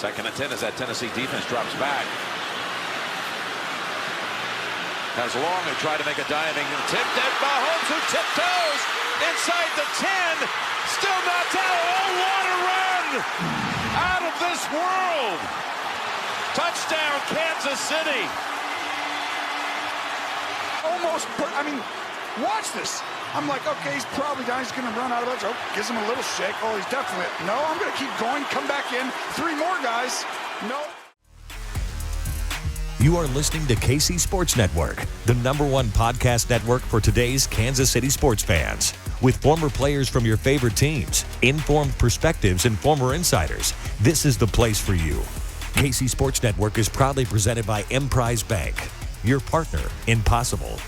Second and 10 as that Tennessee defense drops back. Has Long who tried to make a diving and tipped at Mahomes, who tiptoes inside the 10. Still knocked out. Oh, what a run! Out of this world! Touchdown, Kansas City. Almost, I mean, watch this. I'm like, okay, he's probably down. He's going to run out of bounds. Oh, gives him a little shake. Oh, he's definitely. No, I'm going to keep going. Come back in. 3 more guys. No. You are listening to KC Sports Network, the #1 podcast network for today's Kansas City sports fans. With former players from your favorite teams, informed perspectives, and former insiders, this is the place for you. KC Sports Network is proudly presented by Emprise Bank, your partner in possible.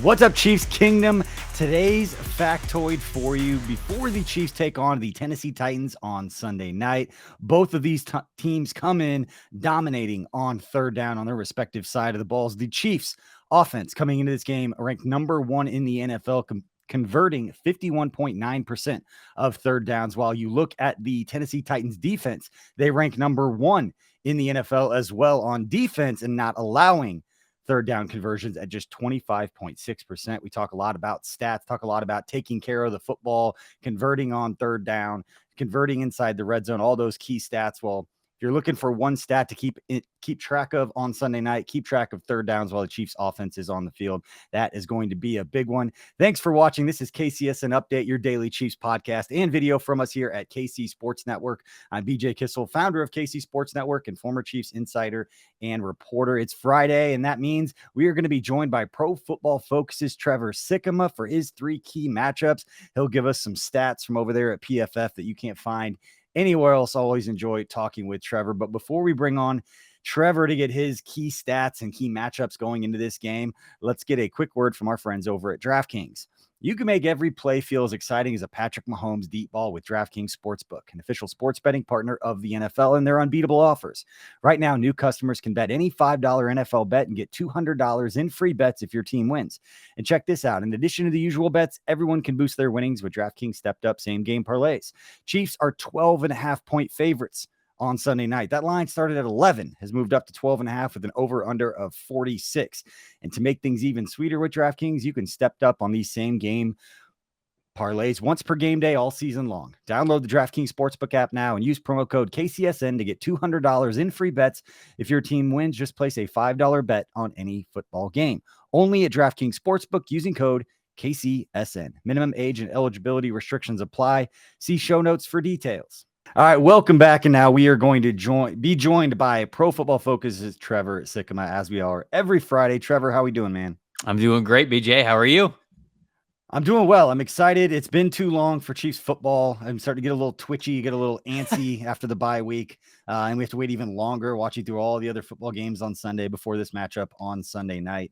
What's up, Chiefs Kingdom? Today's factoid for you before the Chiefs take on the Tennessee Titans on Sunday night. Both of these teams come in dominating on third down on their respective side of the balls. The Chiefs offense coming into this game ranked #1 in the NFL, converting 51.9% of third downs. While you look at the Tennessee Titans defense, they rank #1 in the NFL as well on defense and not allowing third down conversions at just 25.6%. We talk a lot about stats, talk a lot about taking care of the football, converting on third down, converting inside the red zone, all those key stats. Well, if you're looking for one stat to keep track of on Sunday night, keep track of third downs while the Chiefs offense is on the field. That is going to be a big one. Thanks for watching. This is KCSN Update, your daily Chiefs podcast and video from us here at KC Sports Network. I'm BJ Kissel, founder of KC Sports Network and former Chiefs insider and reporter. It's Friday, and that means we are going to be joined by Pro Football Focus's Trevor Sikkema for his 3 key matchups. He'll give us some stats from over there at PFF that you can't find anywhere else. I always enjoy talking with Trevor. But before we bring on Trevor to get his key stats and key matchups going into this game, let's get a quick word from our friends over at DraftKings. You can make every play feel as exciting as a Patrick Mahomes deep ball with DraftKings Sportsbook, an official sports betting partner of the NFL, and their unbeatable offers. Right now, new customers can bet any $5 NFL bet and get $200 in free bets if your team wins. And check this out. In addition to the usual bets, everyone can boost their winnings with DraftKings stepped-up same-game parlays. Chiefs are 12.5-point favorites on Sunday night. That line started at 11, has moved up to 12.5 with an over-under of 46. And to make things even sweeter with DraftKings, you can step up on these same game parlays once per game day all season long. Download the DraftKings Sportsbook app now and use promo code KCSN to get $200 in free bets. If your team wins, just place a $5 bet on any football game. Only at DraftKings Sportsbook using code KCSN. Minimum age and eligibility restrictions apply. See show notes for details. All right, welcome back. And now we are going to be joined by Pro Football Focus's Trevor Sikkema, as we are every Friday. Trevor, how we doing, man? I'm doing great, BJ. How are you? I'm doing well. I'm excited. It's been too long for Chiefs football. I'm starting to get a little twitchy, get a little antsy after the bye week. And we have to wait even longer watching through all the other football games on Sunday before this matchup on Sunday night.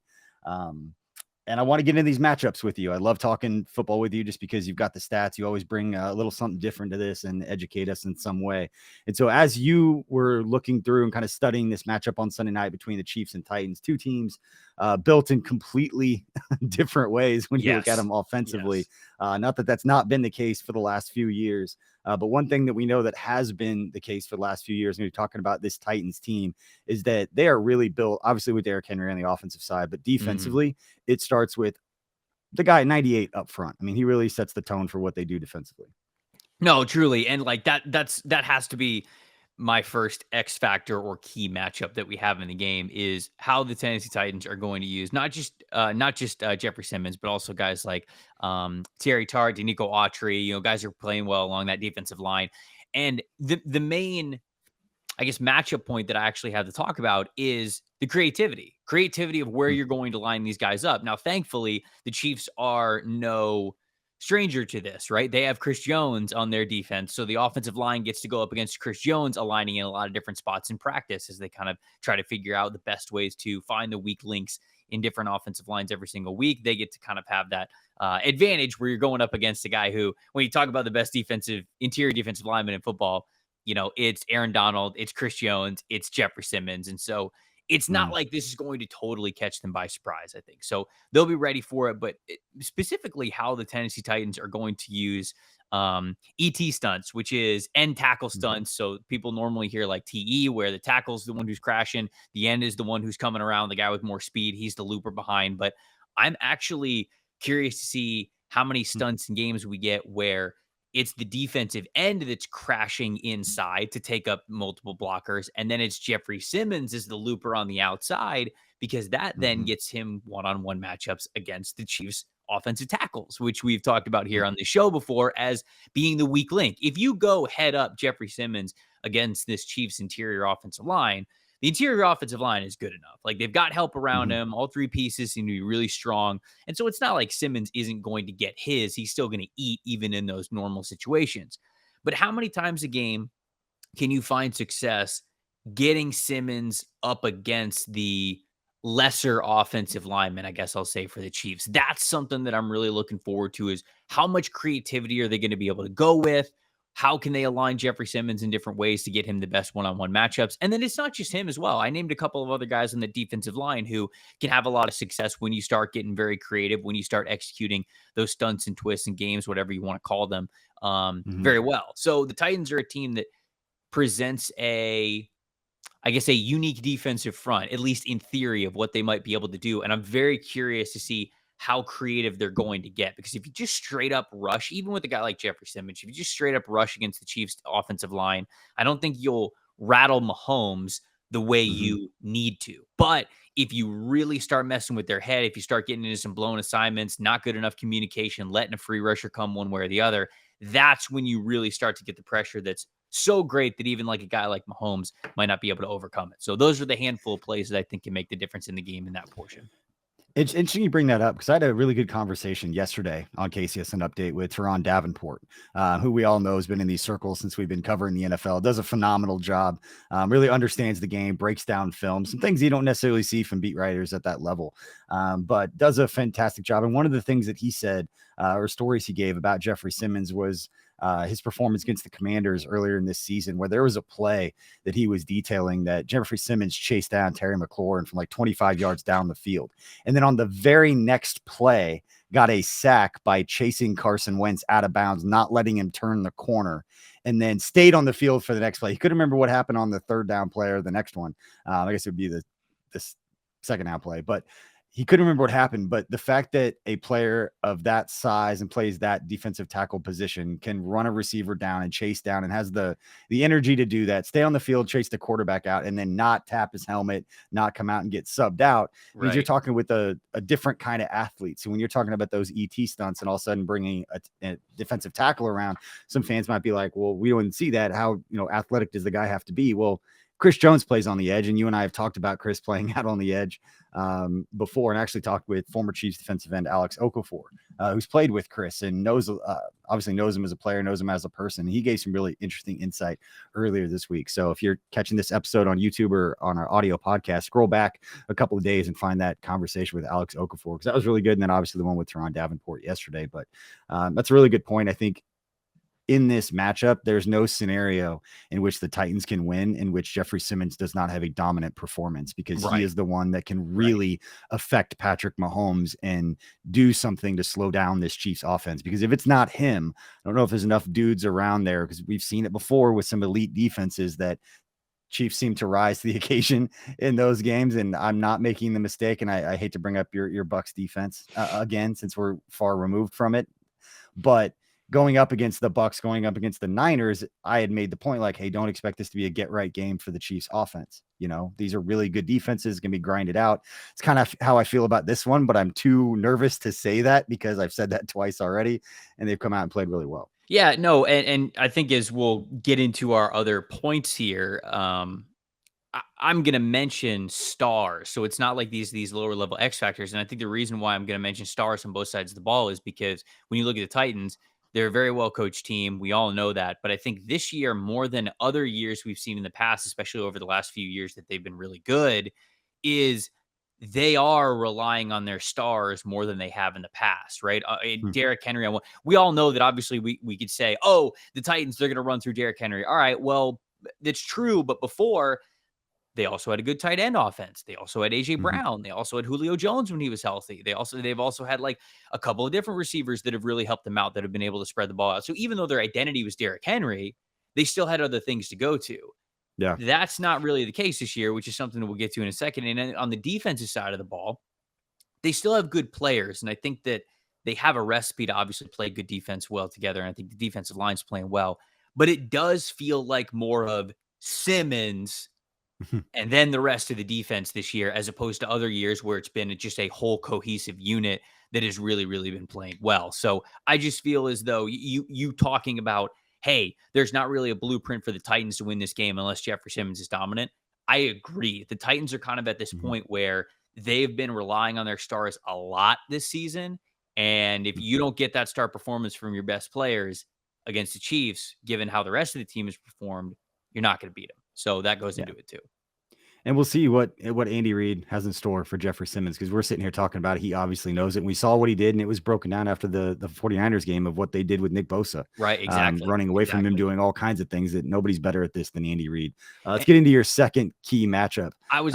And I want to get into these matchups with you. I love talking football with you just because you've got the stats. You always bring a little something different to this and educate us in some way. And so as you were looking through and kind of studying this matchup on Sunday night between the Chiefs and Titans, 2 teams built in completely different ways when you look at them offensively. Not that that's not been the case for the last few years. But one thing that we know that has been the case for the last few years, and we're talking about this Titans team, is that they are really built, obviously with Derrick Henry on the offensive side, but defensively, it starts with the guy at 98 up front. I mean, he really sets the tone for what they do defensively. No, truly. And like that has to be my first X factor or key matchup that we have in the game is how the Tennessee Titans are going to use not just Jeffrey Simmons, but also guys like Terry Tart, Denico Autry, guys who are playing well along that defensive line. And the main, I guess, matchup point that I actually have to talk about is the creativity of where you're going to line these guys up. Now, thankfully, the Chiefs are no stranger to this, right? They have Chris Jones on their defense. So the offensive line gets to go up against Chris Jones, aligning in a lot of different spots in practice as they kind of try to figure out the best ways to find the weak links in different offensive lines every single week. They get to kind of have that advantage where you're going up against a guy who, when you talk about the best interior defensive lineman in football, it's Aaron Donald, it's Chris Jones, it's Jeffrey Simmons. And so it's not like this is going to totally catch them by surprise, I think. So they'll be ready for it. But specifically how the Tennessee Titans are going to use ET stunts, which is end tackle stunts. So people normally hear like TE, where the tackle's the one who's crashing, the end is the one who's coming around, the guy with more speed, he's the looper behind. But I'm actually curious to see how many stunts and games we get where it's the defensive end that's crashing inside to take up multiple blockers. And then it's Jeffrey Simmons as the looper on the outside, because that then gets him one-on-one matchups against the Chiefs offensive tackles, which we've talked about here on the show before as being the weak link. If you go head up Jeffrey Simmons against this Chiefs interior offensive line, the interior offensive line is good enough. Like, they've got help around him. All three pieces seem to be really strong. And so it's not like Simmons isn't going to get his. He's still going to eat even in those normal situations. But how many times a game can you find success getting Simmons up against the lesser offensive lineman, I guess I'll say, for the Chiefs? That's something that I'm really looking forward to, is how much creativity are they going to be able to go with? How can they align Jeffrey Simmons in different ways to get him the best one-on-one matchups? And then it's not just him as well. I named a couple of other guys on the defensive line who can have a lot of success when you start getting very creative, when you start executing those stunts and twists and games, whatever you want to call them, very well. So the Titans are a team that presents a unique defensive front, at least in theory, of what they might be able to do. And I'm very curious to see how creative they're going to get, because if you just straight up rush, even with a guy like Jeffrey Simmons, if you just straight up rush against the Chiefs offensive line, I don't think you'll rattle Mahomes the way you need to. But if you really start messing with their head, if you start getting into some blown assignments, not good enough communication, letting a free rusher come one way or the other, that's when you really start to get the pressure that's so great that even like a guy like Mahomes might not be able to overcome it. So those are the handful of plays that I think can make the difference in the game in that portion. It's interesting you bring that up, because I had a really good conversation yesterday on KCSN Update with Teron Davenport, who we all know has been in these circles since we've been covering the NFL, does a phenomenal job, really understands the game, breaks down film, some things you don't necessarily see from beat writers at that level, but does a fantastic job. And one of the things that he said, or stories he gave about Jeffrey Simmons, was his performance against the Commanders earlier in this season, where there was a play that he was detailing that Jeffrey Simmons chased down Terry McLaurin from like 25 yards down the field. And then on the very next play, got a sack by chasing Carson Wentz out of bounds, not letting him turn the corner, and then stayed on the field for the next play. He couldn't remember what happened on the third down play or the next one. I guess it would be the second down play, but he couldn't remember what happened. But the fact that a player of that size and plays that defensive tackle position can run a receiver down and chase down, and has the energy to do that, stay on the field, chase the quarterback out, and then not tap his helmet, not come out and get subbed out, means you're talking with a different kind of athlete. So when you're talking about those ET stunts and all of a sudden bringing a defensive tackle around, some fans might be like, well, we don't see that. How athletic does the guy have to be? Well, Chris Jones plays on the edge, and you and I have talked about Chris playing out on the edge before, and actually talked with former Chiefs defensive end Alex Okafor, who's played with Chris and knows obviously knows him as a player, knows him as a person. He gave some really interesting insight earlier this week. So if you're catching this episode on YouTube or on our audio podcast, scroll back a couple of days and find that conversation with Alex Okafor, because that was really good. And then obviously the one with Teron Davenport yesterday. But that's a really good point. I think in this matchup, there's no scenario in which the Titans can win in which Jeffrey Simmons does not have a dominant performance, because he is the one that can really affect Patrick Mahomes and do something to slow down this Chiefs offense. Because if it's not him, I don't know if there's enough dudes around there, because we've seen it before with some elite defenses that Chiefs seem to rise to the occasion in those games. And I'm not making the mistake. And I hate to bring up your Bucs defense again, since we're far removed from it, but going up against the Bucs, going up against the Niners, I had made the point like, hey, don't expect this to be a get right game for the Chiefs offense. These are really good defenses, going to be grinded out. It's kind of how I feel about this one, but I'm too nervous to say that because I've said that twice already and they've come out and played really well. Yeah, no. And I think as we'll get into our other points here, I'm going to mention stars. So it's not like these lower level X factors. And I think the reason why I'm going to mention stars on both sides of the ball is because when you look at the Titans, they're a very well-coached team. We all know that. But I think this year, more than other years we've seen in the past, especially over the last few years that they've been really good, is they are relying on their stars more than they have in the past, right? Derrick Henry, we all know that obviously we could say, oh, the Titans, they're going to run through Derrick Henry. All right, well, that's true. But before, they also had a good tight end offense. They also had AJ Mhm. Brown. They also had Julio Jones when he was healthy. They've also had like a couple of different receivers that have really helped them out, that have been able to spread the ball out. So even though their identity was Derrick Henry, they still had other things to go to. Yeah. That's not really the case this year, which is something that we'll get to in a second. And then on the defensive side of the ball, they still have good players. And I think that they have a recipe to obviously play good defense well together. And I think the defensive line's playing well. But it does feel like more of Simmons and then the rest of the defense this year, as opposed to other years where it's been just a whole cohesive unit that has really, really been playing well. So I just feel as though you talking about, hey, there's not really a blueprint for the Titans to win this game unless Jeffrey Simmons is dominant. I agree. The Titans are kind of at this Mhm. point where they've been relying on their stars a lot this season. And if you don't get that star performance from your best players against the Chiefs, given how the rest of the team has performed, you're not going to beat them. So that goes Yeah. into it too. And we'll see what Andy Reid has in store for Jeffrey Simmons, because we're sitting here talking about it. He obviously knows it. And we saw what he did, and it was broken down after the 49ers game of what they did with Nick Bosa. Right, exactly. Running away from him, Exactly. doing all kinds of things that nobody's better at this than Andy Reid. Let's And get into your second key matchup. I was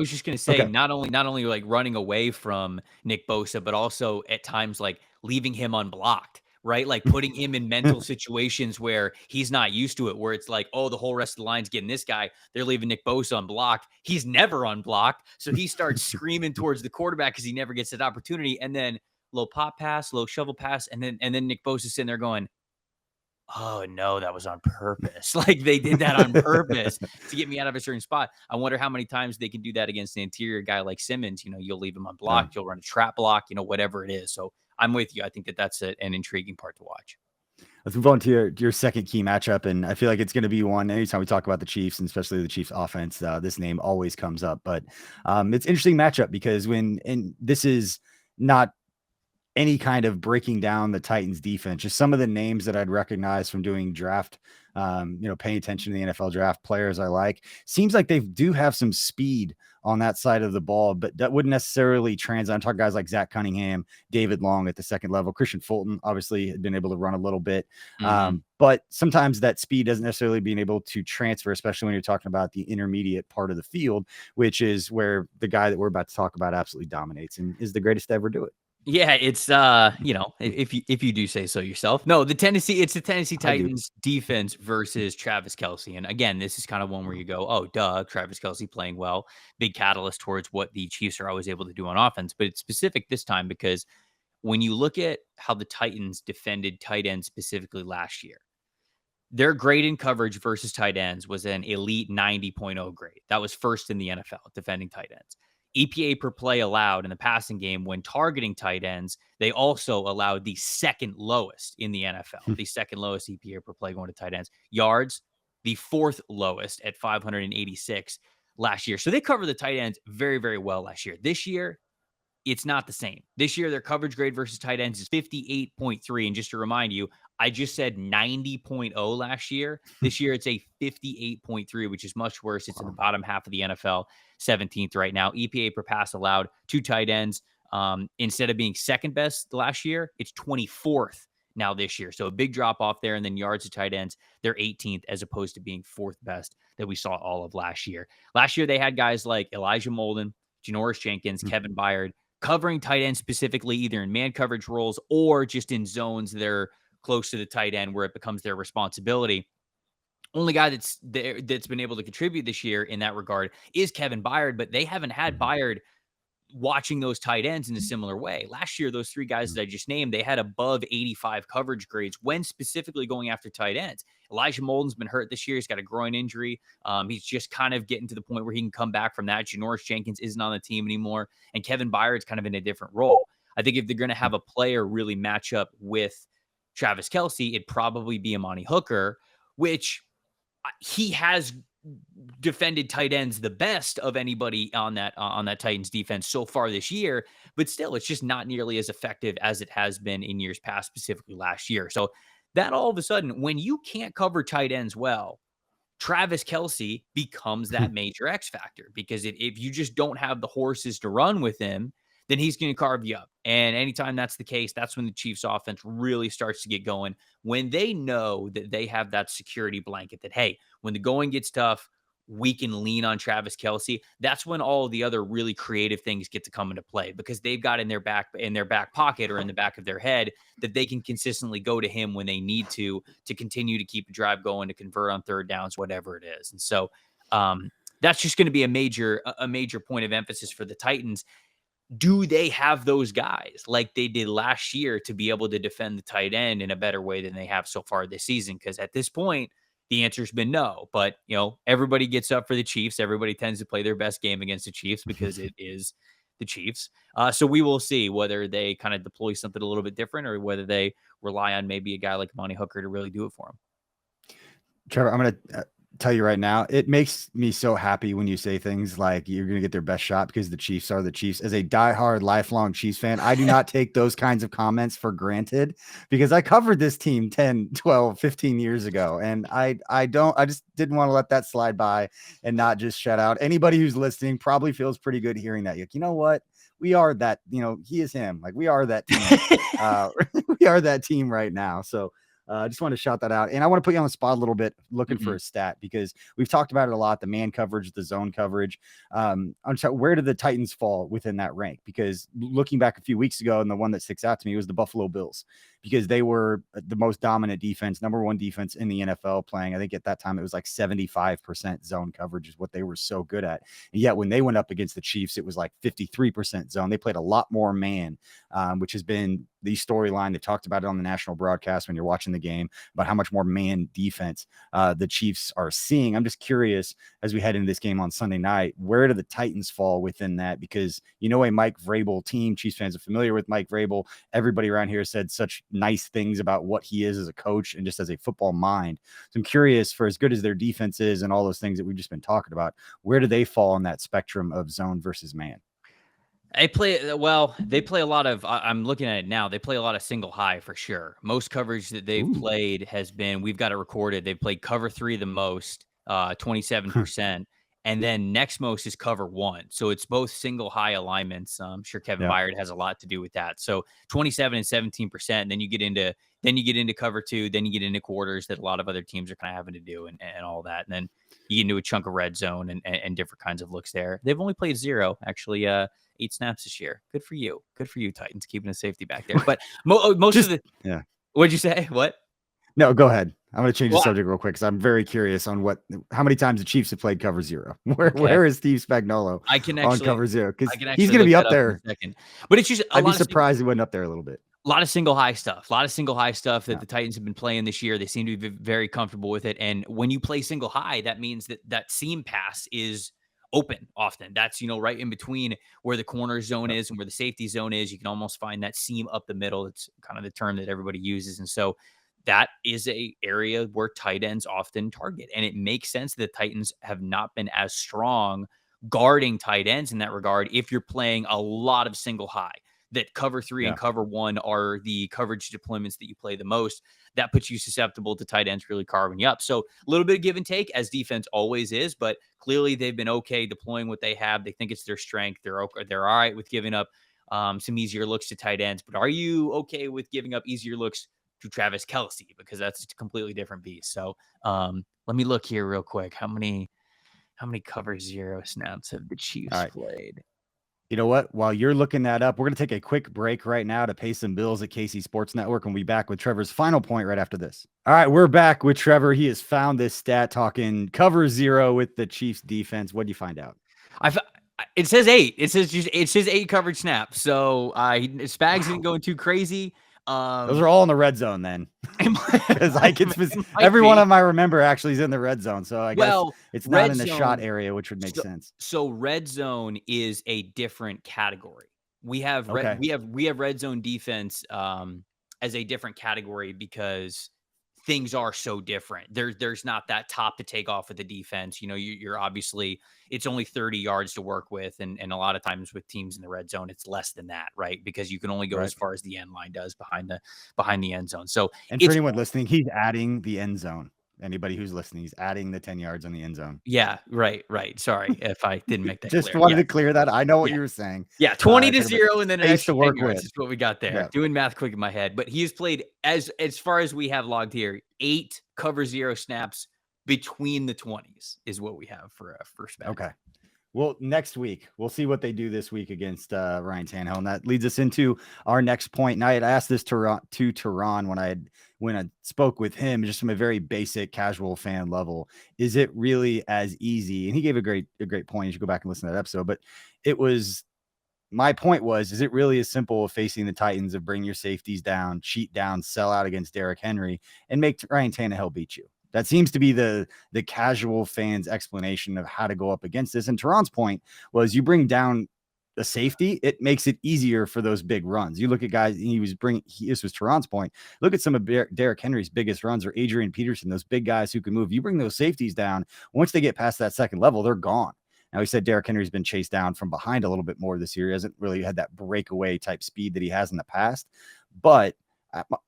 just gonna say, Okay. not only like running away from Nick Bosa, but also at times like leaving him unblocked, right? Like putting him in mental situations where he's not used to it, where it's like, oh, the whole rest of the line's getting this guy. They're leaving Nick Bosa unblocked. He's never unblocked. So he starts screaming towards the quarterback because he never gets that opportunity. And then low pop pass, low shovel pass, and then Nick Bosa's sitting there going, oh no, that was on purpose. Like they did that on purpose to get me out of a certain spot. I wonder how many times they can do that against an interior guy like Simmons. You'll leave him unblocked, you'll run a trap block, whatever it is. So I'm with you. I think that that's an intriguing part to watch. Let's move on to your second key matchup. And I feel like it's going to be one anytime we talk about the Chiefs, and especially the Chiefs offense, this name always comes up. But it's an interesting matchup because and this is not any kind of breaking down the Titans defense, just some of the names that I'd recognize from doing draft, paying attention to the NFL draft players I like. Seems like they do have some speed on that side of the ball, but that wouldn't necessarily translate. I'm talking guys like Zach Cunningham, David Long at the second level. Christian Fulton obviously had been able to run a little bit. But sometimes that speed doesn't necessarily being able to transfer, especially when you're talking about the intermediate part of the field, which is where the guy that we're about to talk about absolutely dominates and is the greatest to ever do it. Yeah, it's if you do say so yourself. No, it's the Tennessee Titans defense versus Travis Kelce. And again, this is kind of one where you go, oh, duh, Travis Kelce playing well, big catalyst towards what the Chiefs are always able to do on offense. But it's specific this time because when you look at how the Titans defended tight ends specifically last year, their grade in coverage versus tight ends was an elite 90.0 grade. That was first in the NFL defending tight ends. EPA per play allowed in the passing game when targeting tight ends, they also allowed the second lowest in the NFL, the second lowest EPA per play going to tight ends. Yards, the fourth lowest at 586 last year. So they covered the tight ends very, very well last year. This year, it's not the same. This year, their coverage grade versus tight ends is 58.3. And just to remind you, I just said 90.0 last year. This year, it's a 58.3, which is much worse. It's in the bottom half of the NFL, 17th right now. EPA per pass allowed to tight ends. Instead of being second best last year, it's 24th now this year. So a big drop off there. And then yards to tight ends, they're 18th as opposed to being fourth best that we saw all of last year. Last year, they had guys like Elijah Molden, Janoris Jenkins, Kevin Byard, covering tight ends specifically either in man coverage roles or just in zones that are close to the tight end where it becomes their responsibility. Only guy that's been able to contribute this year in that regard is Kevin Byard, but they haven't had Byard watching those tight ends in a similar way. Last year, those three guys that I just named, they had above 85 coverage grades when specifically going after tight ends. Elijah Molden's been hurt this year. He's got a groin injury. He's just kind of getting to the point where he can come back from that. Janoris Jenkins isn't on the team anymore. And Kevin Byard's kind of in a different role. I think if they're going to have a player really match up with Travis Kelce, it'd probably be Amani Hooker, which he has defended tight ends the best of anybody on that Titans defense so far this year, but still it's just not nearly as effective as it has been in years past, specifically last year. So that all of a sudden, when you can't cover tight ends well, Travis Kelce becomes that major X factor, because if you just don't have the horses to run with him, then he's going to carve you up. And anytime that's the case, that's when the Chiefs offense really starts to get going, when they know that they have that security blanket that, hey, when the going gets tough, we can lean on Travis Kelce, that's when all the other really creative things get to come into play, because they've got in their back pocket or in the back of their head that they can consistently go to him when they need to continue to keep a drive going, to convert on third downs, whatever it is. And so that's just going to be a major point of emphasis for the Titans. Do they have those guys like they did last year to be able to defend the tight end in a better way than they have so far this season? Because at this point, the answer's been no. But, everybody gets up for the Chiefs. Everybody tends to play their best game against the Chiefs because it is the Chiefs. So we will see whether they kind of deploy something a little bit different, or whether they rely on maybe a guy like Monty Hooker to really do it for them. Trevor, I'm going to tell you right now, it makes me so happy when you say things like you're going to get their best shot because the Chiefs are the Chiefs. As a diehard, lifelong Chiefs fan, I do not take those kinds of comments for granted, because I covered this team 10, 12, 15 years ago. And I just didn't want to let that slide by and not just shout out. Anybody who's listening probably feels pretty good hearing that. Like, you know what? We are that, he is him. Like, we are that team. We are that team right now. So I just want to shout that out. And I want to put you on the spot a little bit looking for a stat, because we've talked about it a lot, the man coverage, the zone coverage. Where do the Titans fall within that rank? Because looking back a few weeks ago, and the one that sticks out to me was the Buffalo Bills, because they were the most dominant defense, number one defense in the NFL, playing, I think at that time it was like 75% zone coverage is what they were so good at. And yet when they went up against the Chiefs, it was like 53% zone. They played a lot more man, which has been the storyline. They talked about it on the national broadcast when you're watching the game, about how much more man defense the Chiefs are seeing. I'm just curious, as we head into this game on Sunday night, where do the Titans fall within that? Because a Mike Vrabel team, Chiefs fans are familiar with Mike Vrabel. Everybody around here said such nice things about what he is as a coach and just as a football mind. So I'm curious, for as good as their defense is and all those things that we've just been talking about, where do they fall on that spectrum of zone versus man? They play a lot of, I'm looking at it now, they play a lot of single high for sure. Most coverage that they've played has been, we've got it recorded, they've played cover 3 the most, 27%. And then next most is cover 1. So it's both single high alignments. I'm sure Kevin Byard has a lot to do with that. So 27 and 17%. And then you get into cover 2, then you get into quarters that a lot of other teams are kind of having to do, and all that. And then you get into a chunk of red zone and different kinds of looks there. They've only played 0, actually, 8 snaps this year. Good for you. Good for you, Titans, keeping a safety back there. But most of the What'd you say? What? No, go ahead. I'm going to change the subject real quick, because I'm very curious on how many times the Chiefs have played cover 0. Where is Steve Spagnuolo on cover 0? Because he's going to be up there. But it's just, I'd be surprised he went up there a little bit. A lot of single high stuff. That the Titans have been playing this year. They seem to be very comfortable with it. And when you play single high, that means that seam pass is open often. That's, right in between where the corner zone is and where the safety zone is. You can almost find that seam up the middle. It's kind of the term that everybody uses. And so that is a area where tight ends often target. And it makes sense that Titans have not been as strong guarding tight ends in that regard. If you're playing a lot of single high, that cover 3 and cover 1 are the coverage deployments that you play the most, that puts you susceptible to tight ends really carving you up. So a little bit of give and take, as defense always is, but clearly they've been okay deploying what they have. They think it's their strength. They're all right with giving up some easier looks to tight ends. But are you okay with giving up easier looks to Travis Kelce? Because that's a completely different beast. So let me look here real quick. How many cover 0 snaps have the Chiefs played? You know what? While you're looking that up, we're going to take a quick break right now to pay some bills at KC Sports Network, and we'll be back with Trevor's final point right after this. All right, we're back with Trevor. He has found this stat talking cover 0 with the Chiefs defense. What did you find out? It says 8. It says 8 coverage snaps. So Spags didn't go too crazy. Those are all in the red zone then. Because every one of them I remember actually is in the red zone. So I guess it's not in the shot area, which would make sense. So red zone is a different category. We have red zone defense as a different category because things are so different. There's not that top to take off with the defense. You're obviously, it's only 30 yards to work with. And a lot of times with teams in the red zone, it's less than that, right? Because you can only go as far as the end line does behind the end zone. So, and for anyone listening, he's adding the end zone. Anybody who's listening, he's adding the 10 yards on the end zone. Yeah, right. Sorry if I didn't make that Just clear. wanted to clear that. I know what you were saying. Yeah, 20 to 0 and then an extra to work 10 yards with. is what we got there. Yeah. Doing math quick in my head. But he has played, as far as we have logged here, 8 cover 0 snaps between the 20s is what we have for a first bet. Okay. Well, next week, we'll see what they do this week against Ryan Tannehill. And that leads us into our next point. And I had asked this to Tehran when I spoke with him, just from a very basic casual fan level. Is it really as easy? And he gave a great point. You should go back and listen to that episode. But my point was, is it really as simple of facing the Titans of bring your safeties down, cheat down, sell out against Derrick Henry, and make Ryan Tannehill beat you? That seems to be the casual fans' explanation of how to go up against this. And Tehran's point was, you bring down the safety, it makes it easier for those big runs. You look at guys, this was Tehran's point. Look at some of Derrick Henry's biggest runs, or Adrian Peterson, those big guys who can move. You bring those safeties down, once they get past that second level, they're gone. Now, he said Derrick Henry's been chased down from behind a little bit more this year. He hasn't really had that breakaway type speed that he has in the past. But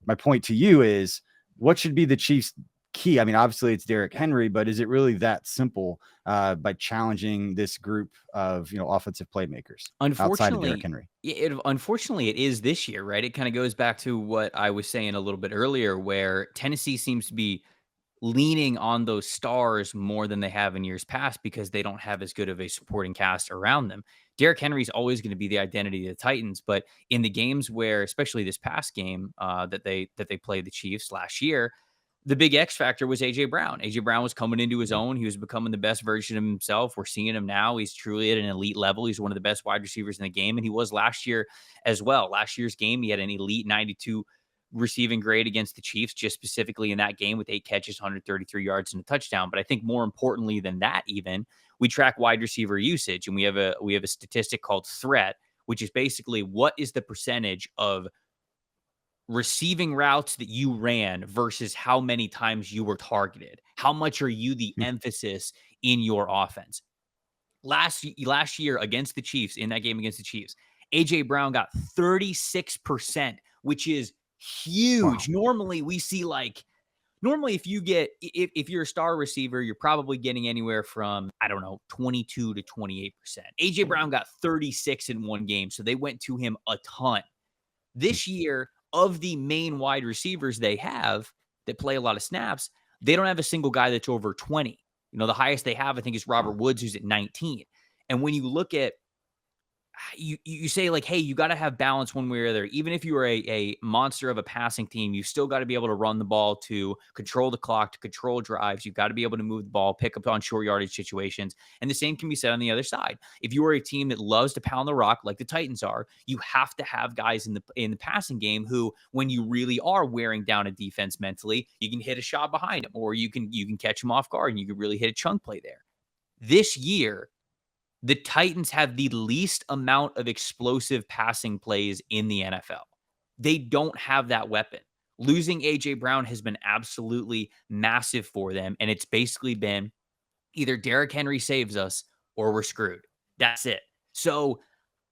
my point to you is, what should be the Chiefs' key? I mean, obviously it's Derrick Henry, but is it really that simple by challenging this group of offensive playmakers outside of Derrick Henry? Unfortunately, it is this year, right? It kind of goes back to what I was saying a little bit earlier, where Tennessee seems to be leaning on those stars more than they have in years past because they don't have as good of a supporting cast around them. Derrick Henry is always going to be the identity of the Titans, but in the games where, especially this past game that they played the Chiefs last year, the big X factor was A.J. Brown. A.J. Brown was coming into his own. He was becoming the best version of himself. We're seeing him now. He's truly at an elite level. He's one of the best wide receivers in the game, and he was last year as well. Last year's game, he had an elite 92 receiving grade against the Chiefs, just specifically in that game with 8 catches, 133 yards, and a touchdown. But I think more importantly than that, even, we track wide receiver usage, and we have a statistic called threat, which is basically what is the percentage of receiving routes that you ran versus how many times you were targeted. How much are you the emphasis in your offense? Last year against the Chiefs, in that game against the Chiefs, A.J. Brown got 36%, which is huge. Wow. Normally we see if you're a star receiver, you're probably getting anywhere from, 22 to 28%. A.J. Brown got 36 in one game, so they went to him a ton. This year, of the main wide receivers they have that play a lot of snaps, they don't have a single guy that's over 20. The highest they have, I think, is Robert Woods, who's at 19. And when you look at, you say, like, hey, you got to have balance one way or the other. Even if you are a monster of a passing team, you still got to be able to run the ball, to control the clock, to control drives. You've got to be able to move the ball, pick up on short yardage situations. And the same can be said on the other side. If you are a team that loves to pound the rock like the Titans are, you have to have guys in the passing game who, when you really are wearing down a defense mentally, you can hit a shot behind them, or you can catch them off guard and you can really hit a chunk play there. This year, the Titans have the least amount of explosive passing plays in the NFL. They don't have that weapon. Losing A.J. Brown has been absolutely massive for them, and it's basically been either Derrick Henry saves us or we're screwed. That's it. So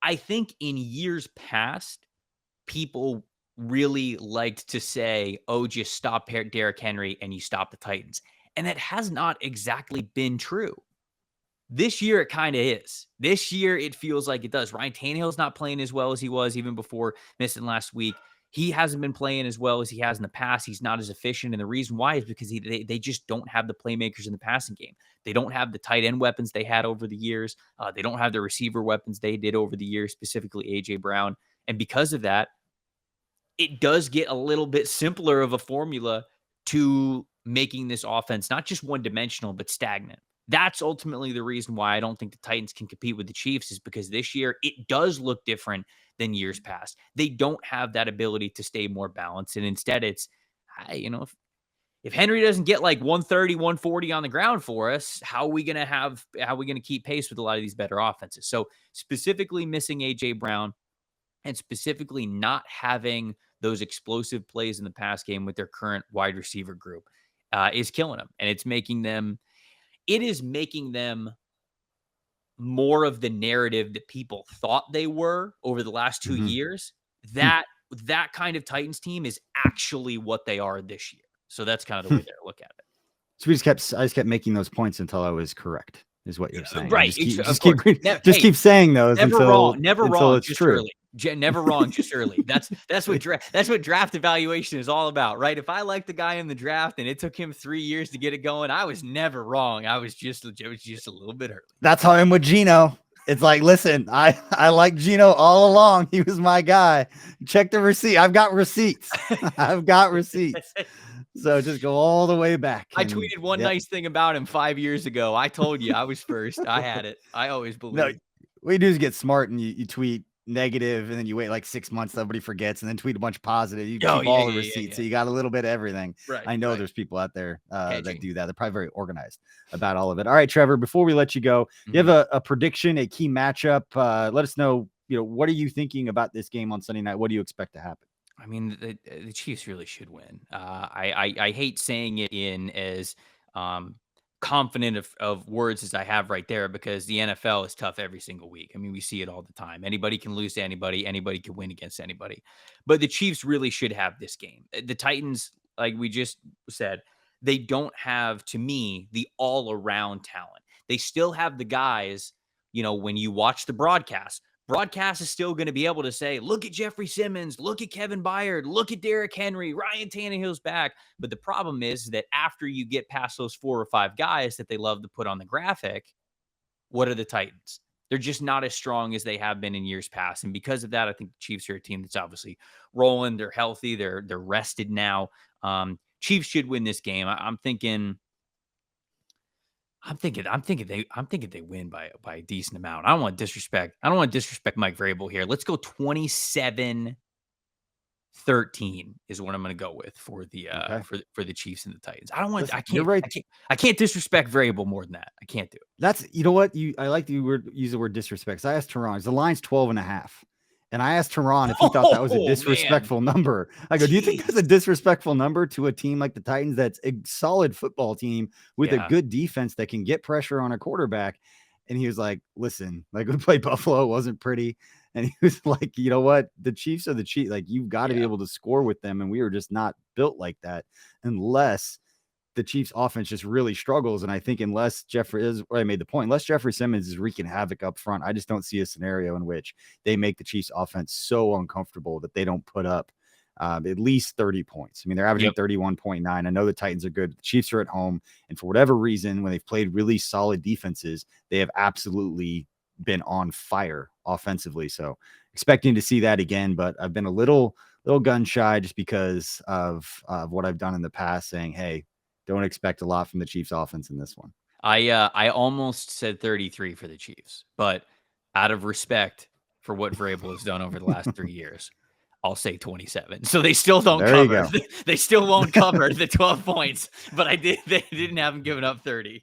I think in years past, people really liked to say, oh, just stop Derrick Henry and you stop the Titans. And that has not exactly been true. This year, it kind of is. This year, it feels like it does. Ryan Tannehill's not playing as well as he was even before missing last week. He hasn't been playing as well as he has in the past. He's not as efficient. And the reason why is because they just don't have the playmakers in the passing game. They don't have the tight end weapons they had over the years. They don't have the receiver weapons they did over the years, specifically A.J. Brown. And because of that, it does get a little bit simpler of a formula to making this offense not just one-dimensional, but stagnant. That's ultimately the reason why I don't think the Titans can compete with the Chiefs, is because this year it does look different than years past. They don't have that ability to stay more balanced. And instead it's, if Henry doesn't get like 130, 140 on the ground for us, how are we going to keep pace with a lot of these better offenses? So specifically missing A.J. Brown and specifically not having those explosive plays in the pass game with their current wide receiver group is killing them. And it's making them more of the narrative that people thought they were over the last 2 years. That kind of Titans team is actually what they are this year. So that's kind of the way to look at it. So I just kept making those points until I was correct, is what you're saying. Right. Just keep saying those never until wrong. Never until wrong. it's true. Early. Never wrong, just early. That's what draft evaluation is all about, right? If I like the guy in the draft and it took him 3 years to get it going, I was never wrong. It was just a little bit early. That's how I'm with Gino. It's like, listen, I like Gino all along. He was my guy. Check the receipt. I've got receipts. I've got receipts. So just go all the way back. I tweeted one nice thing about him 5 years ago. I told you I was first. I had it. I always believe. No, what you do is get smart and you tweet negative and then you wait like 6 months, everybody forgets, and then tweet a bunch of positive. You keep all the receipts. So you got a little bit of everything. Right, I know there's people out there that do that. They're probably very organized about all of it. All right, Trevor, before we let you go, you have a prediction, a key matchup. Let us know, what are you thinking about this game on Sunday night? What do you expect to happen? I mean, the Chiefs really should win. I hate saying it in as confident of words as I have right there, because the NFL is tough every single week. I mean, we see it all the time. Anybody can lose to anybody. Anybody can win against anybody. But the Chiefs really should have this game. The Titans, like we just said, they don't have, to me, the all-around talent. They still have the guys, when you watch the broadcast is still going to be able to say, look at Jeffrey Simmons, look at Kevin Byard, look at Derrick Henry, Ryan Tannehill's back. But the problem is that after you get past those 4 or 5 guys that they love to put on the graphic, what are the Titans? They're just not as strong as they have been in years past. And because of that, I think the Chiefs are a team that's obviously rolling. They're healthy. They're rested now. Chiefs should win this game. I'm thinking they win by a decent amount. I don't want to disrespect Mike Vrabel here. Let's go 27-13 is what I'm going to go with for the for the Chiefs and the Titans. I can't disrespect Vrabel more than that. I can't do it. That's, you know what? I like to use the word disrespect. So I asked Teron, the line's 12.5. And I asked Teron if he thought that was a disrespectful number. I go, do you think that's a disrespectful number to a team like the Titans that's a solid football team with a good defense that can get pressure on a quarterback? And he was like, listen, like we played Buffalo, it wasn't pretty. And he was like, you know what? The Chiefs are the Chiefs. Like, you've got to be able to score with them. And we were just not built like that unless the Chiefs offense just really struggles. And I think unless Jeffrey Simmons is wreaking havoc up front, I just don't see a scenario in which they make the Chiefs offense so uncomfortable that they don't put up at least 30 points. I mean, they're averaging 31.9. I know the Titans are good. The Chiefs are at home. And for whatever reason, when they've played really solid defenses, they have absolutely been on fire offensively. So expecting to see that again, but I've been a little gun shy just because of what I've done in the past, saying, hey, don't expect a lot from the Chiefs offense in this one. I almost said 33 for the Chiefs, but out of respect for what Vrabel has done over the last 3 years, I'll say 27. So they still don't cover. They still won't cover the 12 points, but they didn't have him giving up 30.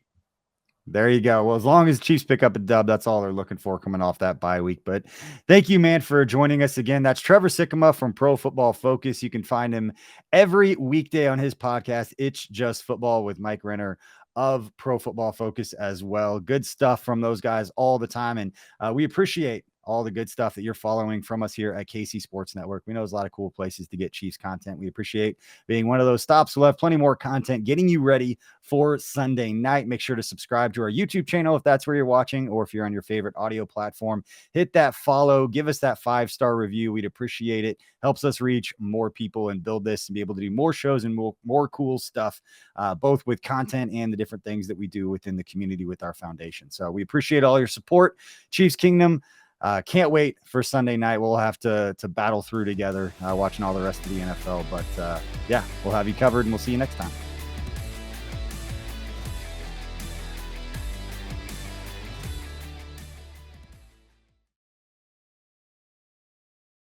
There you go. Well, as long as Chiefs pick up a dub, that's all they're looking for coming off that bye week. But thank you, man, for joining us again. That's Trevor Sikkema from Pro Football Focus. You can find him every weekday on his podcast, It's Just Football, with Mike Renner of Pro Football Focus as well. Good stuff from those guys all the time. And we appreciate all the good stuff that you're following from us here at KC Sports Network. We know there's a lot of cool places to get Chiefs content. We appreciate being one of those stops. We'll have plenty more content getting you ready for Sunday night. Make sure to subscribe to our YouTube channel if that's where you're watching, or if you're on your favorite audio platform, hit that follow, give us that 5-star review. We'd appreciate it. Helps us reach more people and build this and be able to do more shows and more cool stuff, both with content and the different things that we do within the community with our foundation. So we appreciate all your support. Chiefs Kingdom. Can't wait for Sunday night. We'll have to battle through together, watching all the rest of the NFL. But yeah, we'll have you covered, and we'll see you next time.